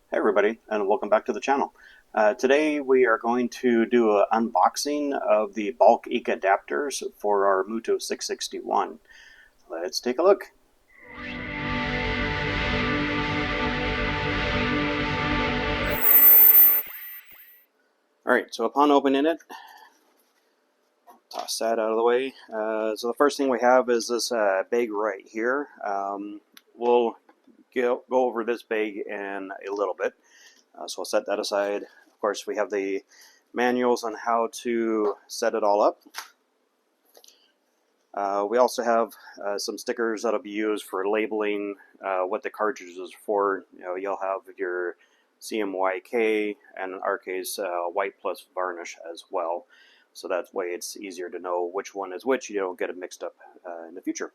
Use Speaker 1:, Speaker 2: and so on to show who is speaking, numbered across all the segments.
Speaker 1: Hey everybody, and welcome back to the channel. Today we are going to do an unboxing of the bulk ink adapters for our Mutoh 661. Let's take a look. Alright, so upon opening it, toss that out of the way. So the first thing we have is this bag right here. We'll go over this bag in a little bit. So I'll set that aside. Of course, we have the manuals on how to set it all up. We also have some stickers that'll be used for labeling what the cartridge is for. You'll have your CMYK and in our case white plus varnish as well. So that way it's easier to know which one is which. You don't get it mixed up in the future.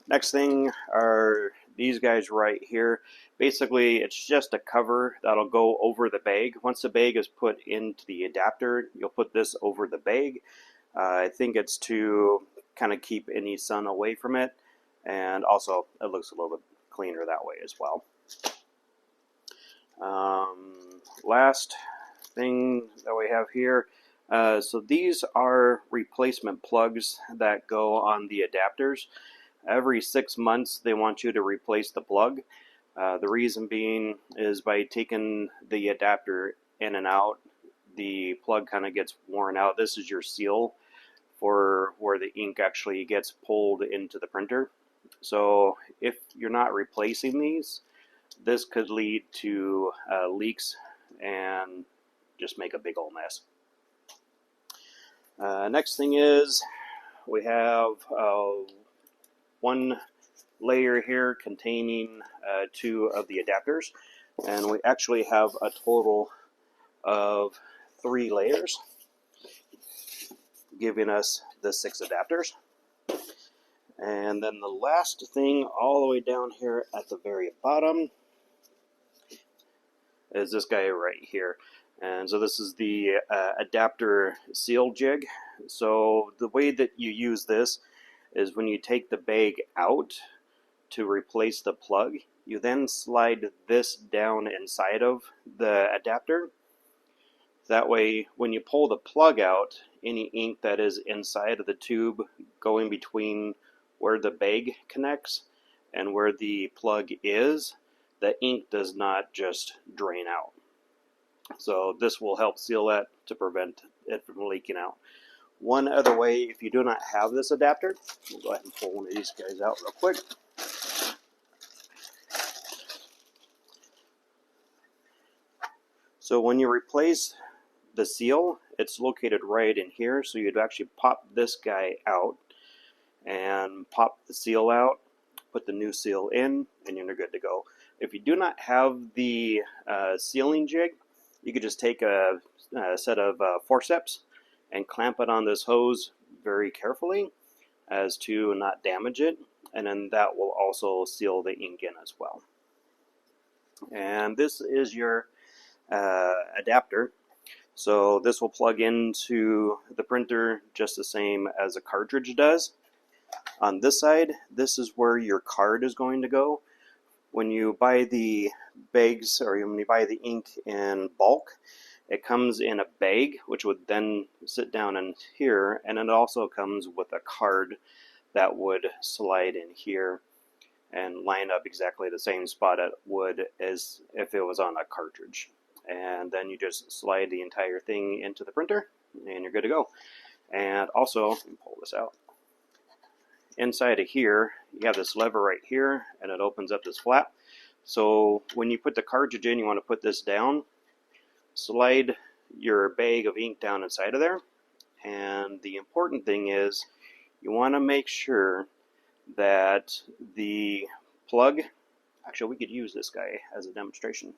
Speaker 1: Next thing are these guys right here. Basically, it's just a cover that'll go over the bag. Once the bag is put into the adapter, you'll put this over the bag. I think it's to kind of keep any sun away from it, and also it looks a little bit cleaner that way as well. Last thing that we have here, so these are replacement plugs that go on the adapters. Every 6 months they want you to replace the plug. The reason being is by taking the adapter in and out, the plug kind of gets worn out. This is your seal for where the ink actually gets pulled into the printer. So if you're not replacing these, this could lead to leaks and just make a big old mess. Next thing is we have one layer here containing two of the adapters, and we actually have a total of 3 layers, giving us the 6 adapters. And then the last thing all the way down here at the very bottom is this guy right here. And so this is the adapter seal jig. So the way that you use this is when you take the bag out to replace the plug, you then slide this down inside of the adapter. That way, when you pull the plug out, any ink that is inside of the tube going between where the bag connects and where the plug is, the ink does not just drain out. So this will help seal that to prevent it from leaking out. One other way, if you do not have this adapter, we'll go ahead and pull one of these guys out real quick. So when you replace the seal, it's located right in here, so you'd actually pop this guy out and pop the seal out, put the new seal in, and you're good to go. If you do not have the sealing jig, you could just take a set of forceps and clamp it on this hose very carefully as to not damage it, and then that will also seal the ink in as well. And this is your adapter. So this will plug into the printer just the same as a cartridge does. On this side, this is where your card is going to go. When you buy the bags, or when you buy the ink in bulk, it comes in a bag, which would then sit down in here, and it also comes with a card that would slide in here and line up exactly the same spot it would as if it was on a cartridge. And then you just slide the entire thing into the printer and you're good to go. And also, let me pull this out. Inside of here, you have this lever right here, and it opens up this flap. So when you put the cartridge in, you want to put this down, slide your bag of ink down inside of there. And the important thing is you want to make sure that the plug, actually we could use this guy as a demonstration.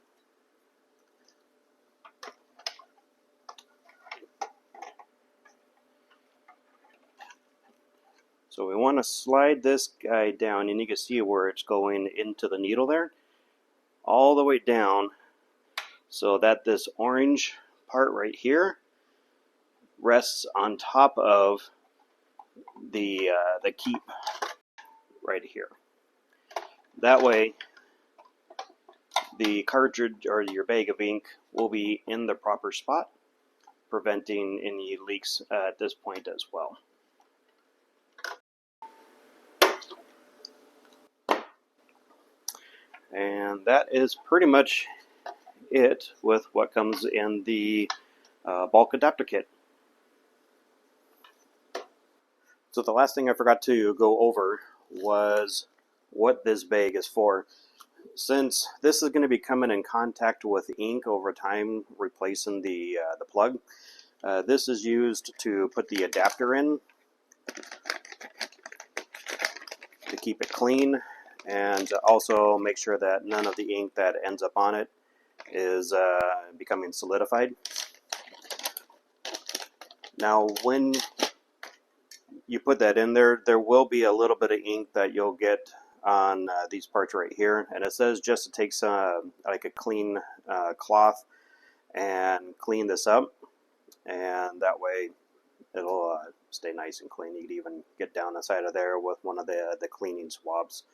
Speaker 1: So we want to slide this guy down, and you can see where it's going into the needle there, all the way down, so that this orange part right here rests on top of the keep right here. That way, the cartridge or your bag of ink will be in the proper spot, preventing any leaks at this point as well. And that is pretty much it with what comes in the bulk adapter kit. So the last thing I forgot to go over was what this bag is for. Since this is going to be coming in contact with ink over time, replacing the plug, this is used to put the adapter in to keep it clean, and to also make sure that none of the ink that ends up on it is becoming solidified. Now, when you put that in there, there will be a little bit of ink that you'll get on these parts right here, and it says just to take some like a clean cloth and clean this up, and that way it'll stay nice and clean. You could even get down the side of there with one of the cleaning swabs.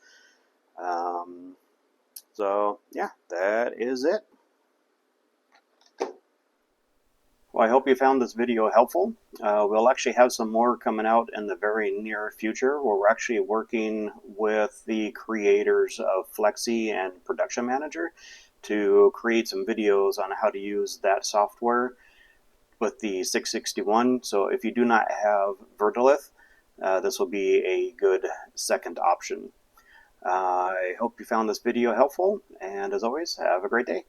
Speaker 1: So yeah, that is it. Well, I hope you found this video helpful. We'll actually have some more coming out in the very near future, where we're actually working with the creators of Flexi and Production Manager to create some videos on how to use that software with the 661. So if you do not have Vertilith, this will be a good second option. I hope you found this video helpful, and as always, have a great day.